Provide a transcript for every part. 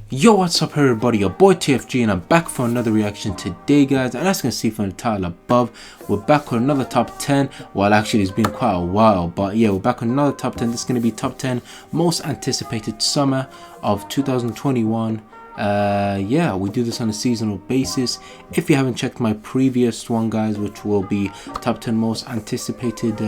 Yo, what's up everybody, your boy TFG and I'm back for another reaction today guys, and as you can see from the title above, we're back with another top 10. Well, actually it's been quite a while, but yeah, we're back with another top 10. This is going to be top 10 most anticipated summer of 2021. Yeah, we do this on a seasonal basis. If you haven't checked my previous one guys, which will be top 10 most anticipated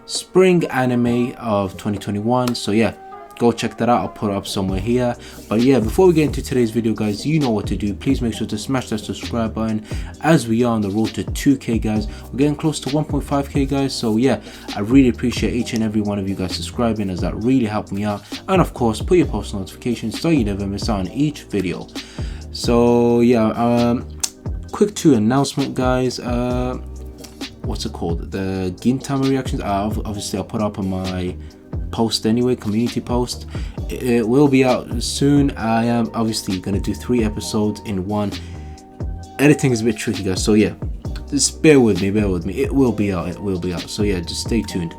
spring anime of 2021, so yeah, go check that out. I'll put it up somewhere here. But yeah, before we get into today's video guys, you know what to do. Please make sure to smash that subscribe button, as we are on the road to 2k guys. We're getting close to 1.5k guys, so yeah, I really appreciate each and every one of you guys subscribing, as that really helped me out. And of course, put your post notifications so you never miss out on each video. So yeah, quick 2 announcement guys. What's it called, the Gintama reactions, obviously I'll put up on my post anyway, community post. It will be out soon. I am obviously gonna do 3 episodes in one. Editing is a bit tricky guys, so yeah, just bear with me, it will be out, so yeah, just stay tuned.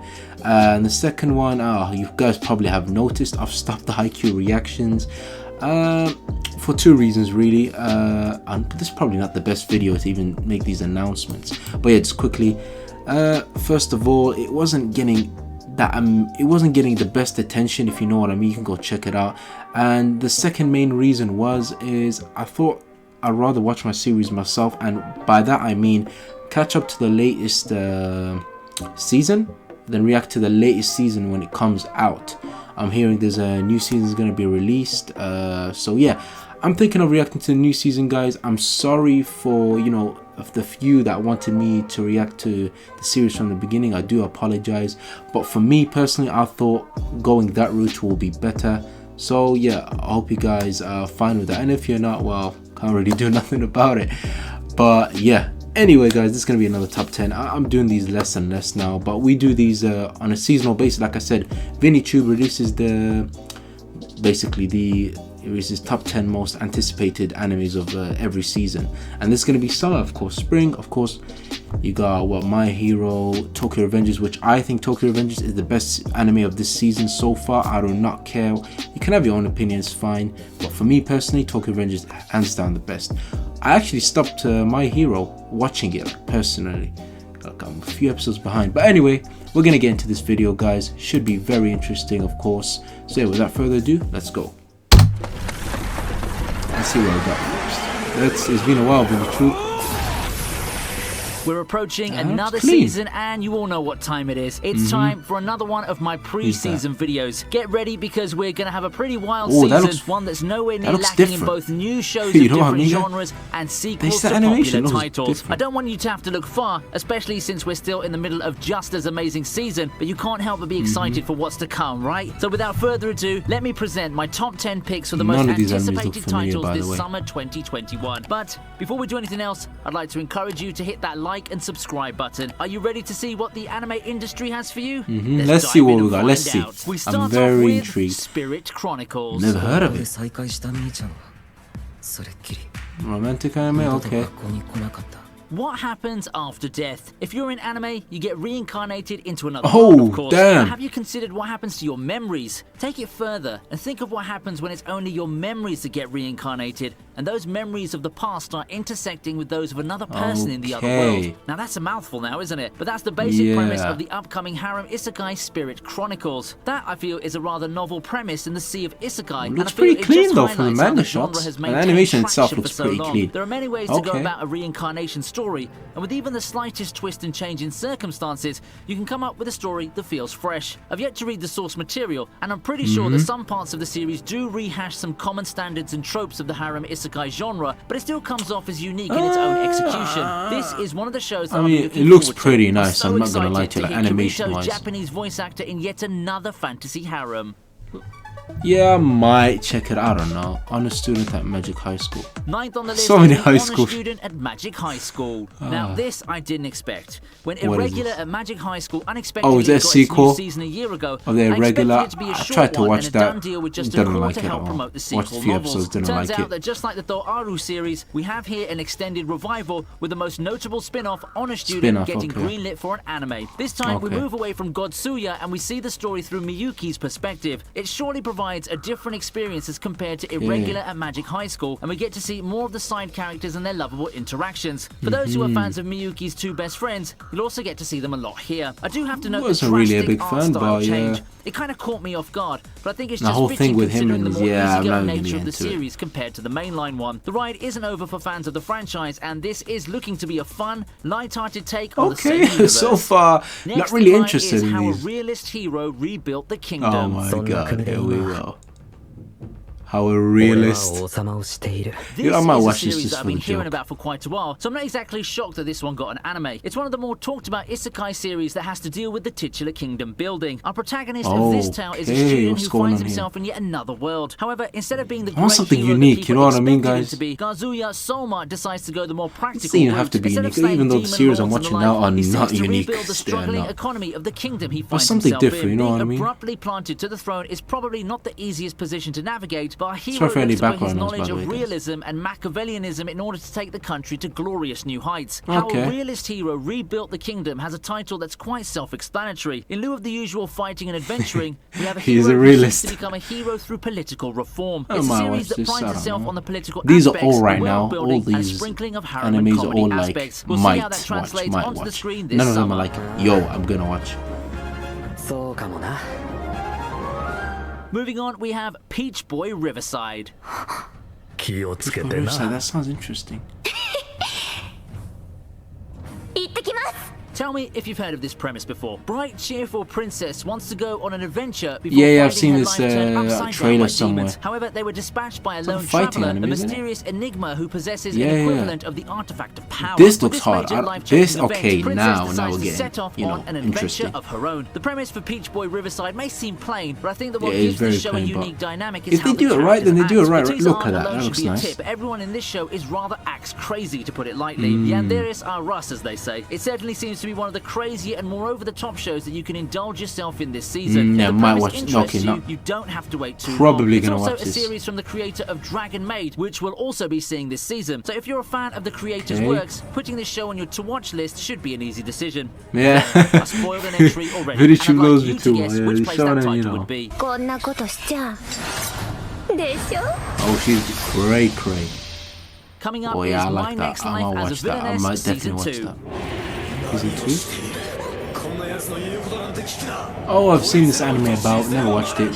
And the second one, you guys probably have noticed I've stopped the Haikyuu reactions for 2 reasons really, and this is probably not the best video to even make these announcements, but yeah, just quickly, first of all, it wasn't getting the best attention, if you know what I mean. You can go check it out. And the second main reason is I thought I'd rather watch my series myself, and by that I mean catch up to the latest season, then react to the latest season when it comes out. I'm hearing there's a new season is going to be released, so yeah, I'm thinking of reacting to the new season guys. I'm sorry for, you know, of the few that wanted me to react to the series from the beginning. I do apologize, but for me personally, I thought going that route will be better. So yeah, I hope you guys are fine with that, and if you're not, well, can't really do nothing about it. But yeah, anyway guys, this is gonna be another top 10. I'm doing these less and less now, but we do these on a seasonal basis. Like I said, ViniTube releases it was his top 10 most anticipated animes of every season, and this is going to be summer, of course. Spring, of course, you got what, My Hero, Tokyo Revengers, which I think Tokyo Revengers is the best anime of this season so far. I do not care, you can have your own opinions, fine, but for me personally, Tokyo Revengers hands down the best. I actually stopped My Hero watching it personally, like I'm a few episodes behind, but anyway, we're gonna get into this video guys. Should be very interesting, of course. So yeah, without further ado, let's go. Let's see what I got first. It's been a while, ViniTube. We're approaching another season, and you all know what time it is. It's time for another one of my pre-season videos. Get ready, because we're going to have a pretty wild season, one that's nowhere near lacking in both new shows of different genres and sequels to popular titles. I don't want you to have to look far, especially since we're still in the middle of just as amazing season, but you can't help but be excited for what's to come, right? So without further ado, let me present my top 10 picks for the most anticipated titles this summer 2021. But before we do anything else, I'd like to encourage you to hit that like and subscribe button. Are you ready to see what the anime industry has for you? Let's see what we got. Let's see. I'm very intrigued. Spirit Chronicles. Never heard of it. Romantic anime, okay. What happens after death? If you're in anime, you get reincarnated into another world, of course. Damn. Have you considered what happens to your memories? Take it further and think of what happens when it's only your memories that get reincarnated, and those memories of the past are intersecting with those of another person in the other world. Now that's a mouthful now, isn't it? But that's the basic premise of the upcoming harem isekai Spirit Chronicles. That, I feel, is a rather novel premise in the sea of isekai. It looks pretty clean though from the manga shots. The animation itself looks pretty clean. There are many ways to go about a reincarnation story, and with even the slightest twist and change in circumstances, you can come up with a story that feels fresh. I've yet to read the source material, and I'm pretty sure that some parts of the series do rehash some common standards and tropes of the harem isekai genre, but it still comes off as unique in its own execution. This is one of the shows that it looks pretty nice. I'm not gonna lie to you, like animation-wise. Japanese voice actor in yet another fantasy harem. Yeah, I might check it out. I don't know. Honor student at Magic High School. Ninth on the list, so many high school student at Magic High School. Now this I didn't expect. When Irregular at Magic High School unexpectedly got its new season a year ago, of the Irregular, I tried to watch that. Didn't like it at all. Watched a few episodes, didn't like it. Turns out that just like the Thoaru series, we have here an extended revival with the most notable spin-off, Honor Student, getting greenlit for an anime. This time we move away from Godsuya and we see the story through Miyuki's perspective. It's surely provides a different experience as compared to Irregular at Magic High School, and we get to see more of the side characters and their lovable interactions. For those who are fans of Miyuki's two best friends, you'll also get to see them a lot here. I do have to note the really a drastic big art fan, style but change. It kind of caught me off guard, but I think it's the just whole fitting thing with him considering the is, more I'm easygoing not nature of the into it. series compared to the mainline one. The ride isn't over for fans of the franchise, and this is looking to be a fun, light-hearted take on the same universe. So far, Next not really in line interested is in how these. a realist hero rebuilt the kingdom. Oh my god, here we go. How a realist. This I might is watch a this series just that I've for been the hearing joke. about for quite a while, so I'm not exactly shocked that this one got an anime. It's one of the more talked about isekai series that has to deal with the titular kingdom building. Our protagonist of this tale is a student what's who going finds on himself in yet another world. However, instead of being the I want great something hero unique, that people you know what I mean, expected him guys? to be, Kazuya Soma decides to go the more practical Doesn't even route. have to be Instead unique, of slaying even though the demon series I'm lords and watching the now like, are he seeks not to unique. rebuild the They're struggling not. economy of the kingdom he finds something himself different, in. you know Being what I mean? abruptly planted to the throne is probably not the easiest position to navigate, but our hero Sorry for any looks to put his background noise, by knowledge the of way, guys. realism and Machiavellianism in order to take the country to glorious new heights. How Okay. a realist hero rebuilt the kingdom has a title that's quite self-explanatory. In lieu of the usual fighting and adventuring, we have a He's hero a who realist. seeks to become a hero through political reform. I It's a might series watch that this, I prides don't itself know. on the political These are aspects, all right now, world-building, all and a these sprinkling of harem and animes are comedy all like, aspects. We'll see how that might translates watch, onto the screen this None of them summer. are like, yo, I'm gonna watch. Moving on, we have Peach Boy Riverside. That sounds interesting. Tell me if you've heard of this premise before. Bright, cheerful princess wants to go on an adventure before Yeah, I've finding seen her this, life turned upside down trailer by somewhere. demons. However, they were dispatched by a It's like a lone fighting traveler, anime, a isn't it? mysterious enigma who possesses Yeah, an yeah. equivalent of the artifact of power. This With looks hard. major I- life-changing this- event, okay, Princess now decides we're to getting, set off you on know, an adventure interesting. of her own. The premise for Peach Boy Riverside may seem plain, but I think that what Yeah, it's gives the very show plain, a but unique dynamic is if how they the do it right, then they do it characters right. act. The teaser Look art at that. alone That should looks be a nice. tip, but everyone in this show is rather axe crazy, to put it lightly. Yanderis are Russ, as they say. It certainly seems to be one of the crazier and more over-the-top shows that you can indulge yourself in this season. Yeah, If the might premise watch- interests okay, you, no. you don't have to wait too Probably long. It's gonna also watch a this. series from the creator of Dragon Maid, which we'll also be seeing this season. So if you're a fan of the creator's Okay. works, putting this show on your to-watch list should be an easy decision. Yeah. I spoiled an entry already, Very and I'd true like goes you me to too. guess Yeah, which he's place showing that it, you title know. would be. こんなことしちゃでしょ Oh, she's cray cray. Coming up Oh yeah, I is like My that. Next I Life might as a watch that. I Villainess might Season definitely 2. watch that. Season 2? Oh, I've seen this anime about. Never watched it.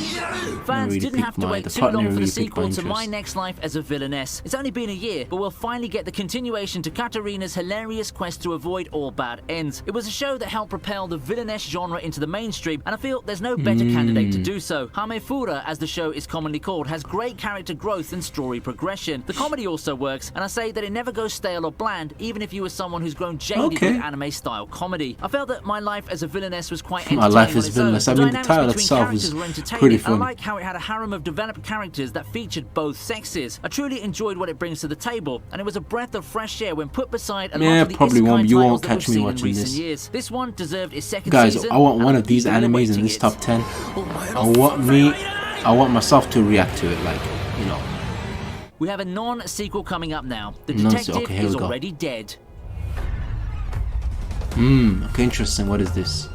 Fans really didn't have piqued to my- wait the too plot long never for the really piqued sequel my to My interest. Next Life as a Villainess. It's only been a year, but we'll finally get the continuation to Katarina's hilarious quest to avoid all bad ends. It was a show that helped propel the villainess genre into the mainstream, and I feel there's no better candidate to do so. Hamefura, as the show is commonly called, has great character growth and story progression. The comedy also works, and I say that it never goes stale or bland, even if you are someone who's grown jaded Okay. with anime-style comedy. I felt that My Life as a Villainess was quite My entertaining Life on as its own. Villainess. I The mean, the dynamics title between itself characters is were entertaining, pretty and I funny. like how it had a harem of developed characters that featured both sexes. I truly enjoyed what it brings to the table, and it was a breath of fresh air when put beside a lot Yeah, of the probably isekai won't. You titles won't that we've catch me seen in watching recent this. years. This one deserved its second Guys, season. I want and one I'm of these eagerly animes in awaiting this it. top 10. I want myself to react to it, like, you know. We have a non-sequel coming up now. The Non-sequel, detective okay, here is we go. already dead. Okay, interesting. What is this?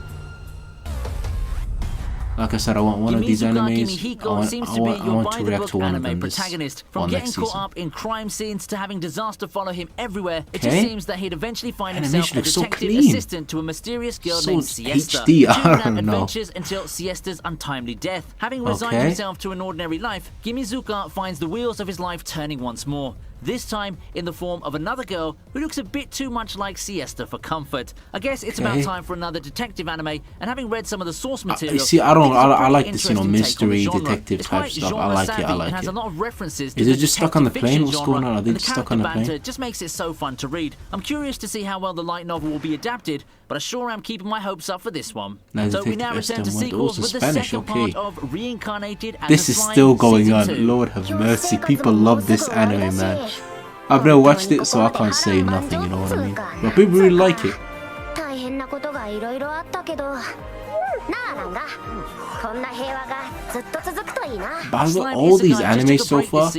Like I said, I want one of these Kimizuka animes. Kimihiko seems to be your I want to react by-the-book to one of anime them this protagonist. From or getting next caught season. up in crime scenes to having disaster follow him everywhere, it just Okay. seems that he'd eventually find Animation himself a looks so detective clean. assistant to a mysterious girl So named Siesta. HD, The two I would have don't know. adventures until Siesta's untimely death. Having resigned Okay. himself to an ordinary life, Kimizuka finds the wheels of his life turning once more. This time in the form of another girl who looks a bit too much like Siesta for comfort. I guess it's about Okay. time for another detective anime, and having read some of the source material, see, I think don't- it's a I pretty like this, you know, interesting take on the mystery, genre. detective It's type quite stuff. I genre like it, I savvy like and has it. a lot of references to Is the it just stuck on the detective plane? fiction What's genre, going on? Are they and the just stuck on character the plane? banter just makes it so fun to read. I'm curious to see how well the light novel will be adapted, but I sure am keeping my hopes up for this one. Now So we Detective now return to Eston went sequels also with the Spanish, second okay. part of Reincarnated and This the is Slime still going Season on. 2. Lord have mercy. People love this anime, man. I've never watched it, so I can't say nothing, you know what I mean? But people really like it. 大変なことがいろいろあったけどなあ all these anime so far,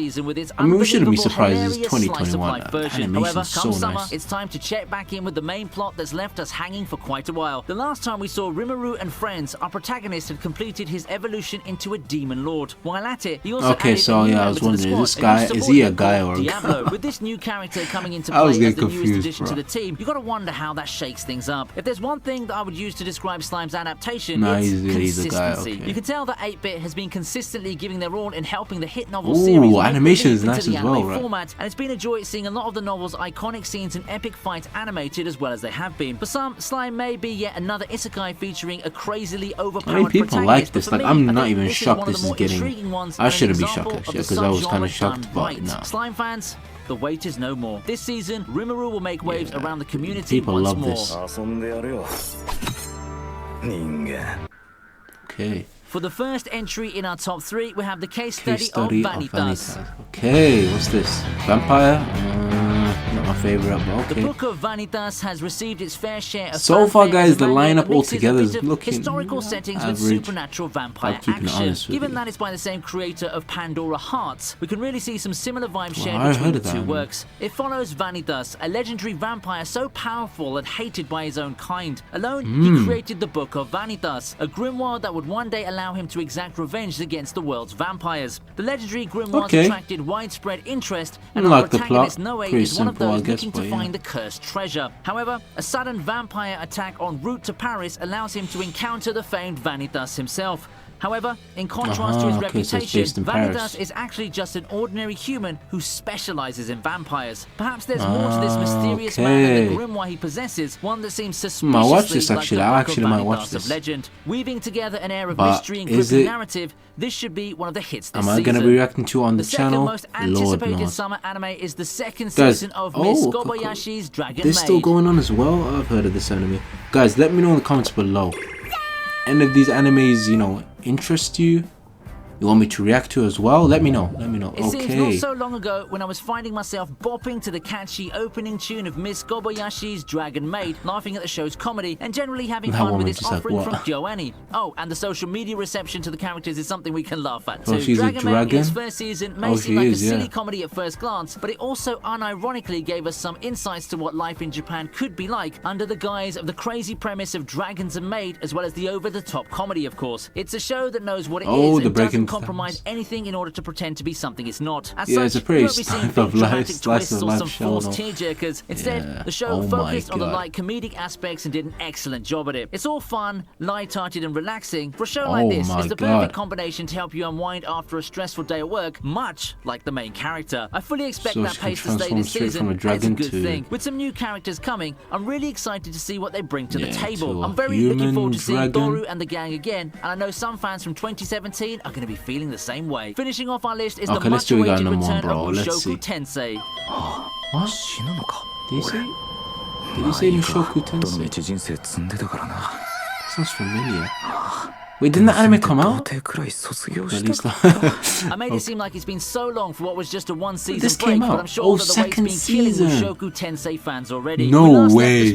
I mean, we shouldn't be surprised. It's 2021. Animation's so nice. It's time to check back in with the main plot that's left us hanging for quite a while. The last time we saw Rimuru and friends, our protagonist had completed his evolution into a demon lord. While at it, he also added so yeah, I was wondering, is he a guy or a Diablo? With this new character coming into play as the newest addition to the team, you got to wonder how that shakes things up. If there's one thing that I would use to describe Slime's adaptation, it's consistency. A guy, okay. You can tell that 8-Bit has been consistently giving their all in helping the hit novel series animation is nice as well, right? Format, and it's been a joy seeing a lot of the novel's iconic scenes and epic fights animated as well as they have been. For some, Slime may be yet another isekai featuring a crazily overpowered people like this. Like, I'm not even shocked this is getting. I shouldn't be shocked actually, because I was kind of shocked, but no. Slime fans, the wait is no more. This season, Rimuru will make waves around the community once more. Okay. For the first entry in our top 3, we have the case study of Vanitas. Okay, what's this? Vampire? Not my favorite, but okay. The Book of Vanitas has received its fair share of so far, guys, the lineup altogether is looking historical settings average. With supernatural vampire action. Given that it's by the same creator of Pandora Hearts, we can really see some similar vibes shared between the two works. It follows Vanitas, a legendary vampire so powerful and hated by his own kind. Alone, he created the Book of Vanitas, a grimoire that would one day allow him to exact revenge against the world's vampires. The legendary grimoire attracted widespread interest, and our protagonist Noe is one of those looking to find the cursed treasure. However, a sudden vampire attack en route to Paris allows him to encounter the famed Vanitas himself. However, in contrast to his reputation, Vanitas is actually just an ordinary human who specializes in vampires. Perhaps there's more to this mysterious man than the grimoire he possesses, one that seems suspiciously like the Book of Vanitas of legend. Weaving together an air of mystery and gripping narrative, this should be one of the hits this season. Am I going to be reacting to on the channel? The second most anticipated summer anime is the second season of Miss Kobayashi's Dragon Maid. This still going on as well? I've heard of this anime. Guys, let me know in the comments below. Any of these animes, you know, interest you? You want me to react to as well? Let me know. Let me know. It seems not so long ago when I was finding myself bopping to the catchy opening tune of Miss Kobayashi's Dragon Maid, laughing at the show's comedy, and generally having fun with its offering from KyoAni. Oh, and the social media reception to the characters is something we can laugh at too. She's Dragon a dragon? Maid, its first season, may seem like a silly comedy at first glance, but it also unironically gave us some insights to what life in Japan could be like under the guise of the crazy premise of dragons and maid, as well as the over-the-top comedy, of course. It's a show that knows what it is and doesn't compromise anything in order to pretend to be something it's not. As such, it's a pretty slice of life show. Forced tearjerkers. Instead, the show focused on the light comedic aspects and did an excellent job at it. It's all fun, light-hearted and relaxing. For a show like this, it's the perfect combination to help you unwind after a stressful day at work, much like the main character. I fully expect that pace to stay this season, and it's a good thing. With some new characters coming, I'm really excited to see what they bring to the table. I'm very looking forward to seeing Doru and the gang again, and I know some fans from 2017 are going to be feeling the same way. Finishing off our list is the much-awaited return of Mushoku Tensei. What? Did you say Mushoku Tensei? Sounds familiar. Wait, didn't the anime come out? I made it seem like it's been so long for what was just a one-season break, but I'm sure that the wait's been killing Mushoku Tensei fans already. No way.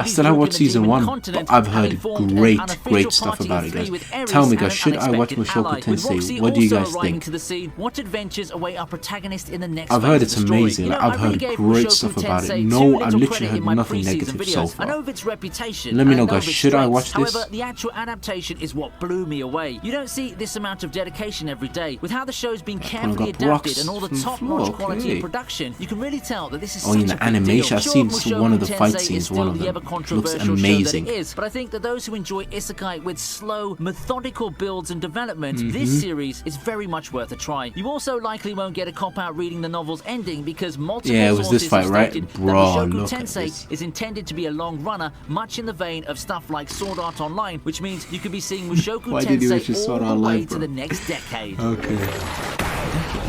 I still haven't watched season 1, but I've heard great stuff about it, guys. Tell me, guys, should I watch Mushoku Tensei? What do you guys think? What adventures await our protagonist in the next I've heard it's amazing. I've heard great stuff about it. No, I literally heard nothing negative so far. I know of its reputation. Let me know, guys, should I watch this? However, the actual adaptation is what blew me away. You don't see this amount of dedication every day. With how the show's been carefully adapted and all the top-notch quality of production, you can really tell that this is such a big animation. I've seen one of the fight scenes, one of them looks amazing. But I think that those who enjoy isekai with slow, methodical builds and development, this series is very much worth a try. You also likely won't get a cop-out reading the novel's ending because multiple sources have stated that Mushoku Tensei is intended to be a long runner, much in the vein of stuff like Sword Art Online, which means you could be seeing Mushoku Tensei all the way to the next decade. Okay.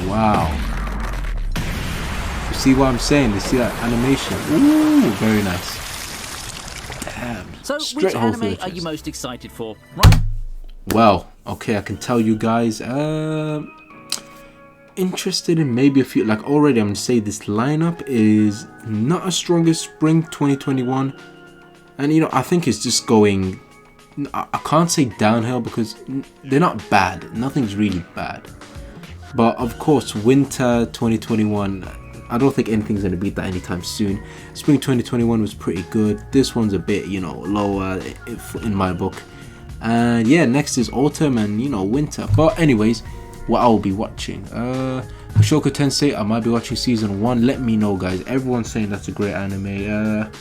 Wow. You see what I'm saying? You see that animation? Ooh, very nice. Damn. So, which anime are you most excited for? Right? Well, okay, I can tell you guys. Interested in maybe a few. Like already, I'm gonna say this lineup is not as strong as spring 2021, and you know I think it's just going I can't say downhill because they're not bad. Nothing's really bad. But of course, winter 2021, I don't think anything's going to beat that anytime soon. Spring 2021 was pretty good. This one's a bit, you know, lower in my book. And yeah, next is autumn and, you know, winter. But anyways, what I will be watching. Mushoku Tensei, I might be watching season 1. Let me know, guys. Everyone's saying that's a great anime.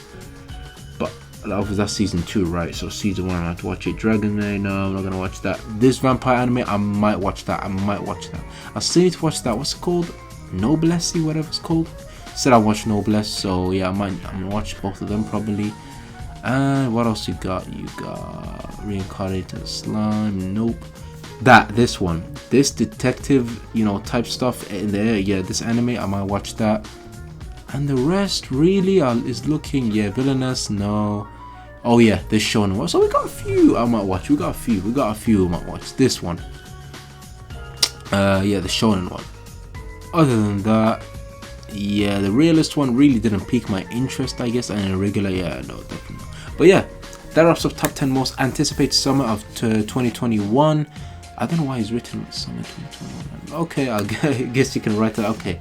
But that's season 2, right? So season 1, I have to watch it. Dragon Maid, no, I'm not gonna watch that. This vampire anime, I might watch that. I still need to watch that. What's it called? Noblesse, whatever it's called. Said I watched Noblesse, so yeah, I'm gonna watch both of them probably. And what else you got? You got Reincarnated Slime. Nope. This one, this detective, you know, type stuff in there. Yeah, this anime, I might watch that. And the rest really is looking, yeah, Villainous, no. Oh yeah, this shonen one. So we got a few I might watch. We got a few I might watch. This one. Yeah, the shonen one. Other than that, yeah, the realist one really didn't pique my interest, I guess. And a regular, yeah, no, definitely not. But yeah, that wraps up top 10 most anticipated summer of 2021. I don't know why he's written summer 2021. Okay, I guess you can write that. Okay,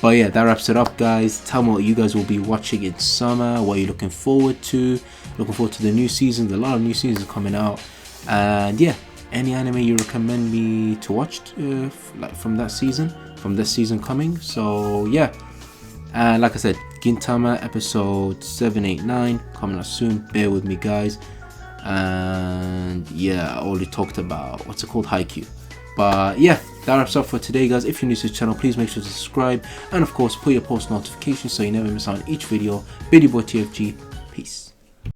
but yeah, that wraps it up, guys. Tell me what you guys will be watching in summer. What you're looking forward to. Looking forward to the new seasons. A lot of new seasons coming out. And yeah, any anime you recommend me to watch, like from this season coming. So yeah, and like I said, Gintama episode 789 coming out soon. Bear with me, guys. And yeah, I already talked about what's it called, Haikyuu. But yeah, that wraps up for today, guys. If you're new to the channel, please make sure to subscribe, and of course put your post notifications so you never miss out on each video. BiddyBoy TFG, peace.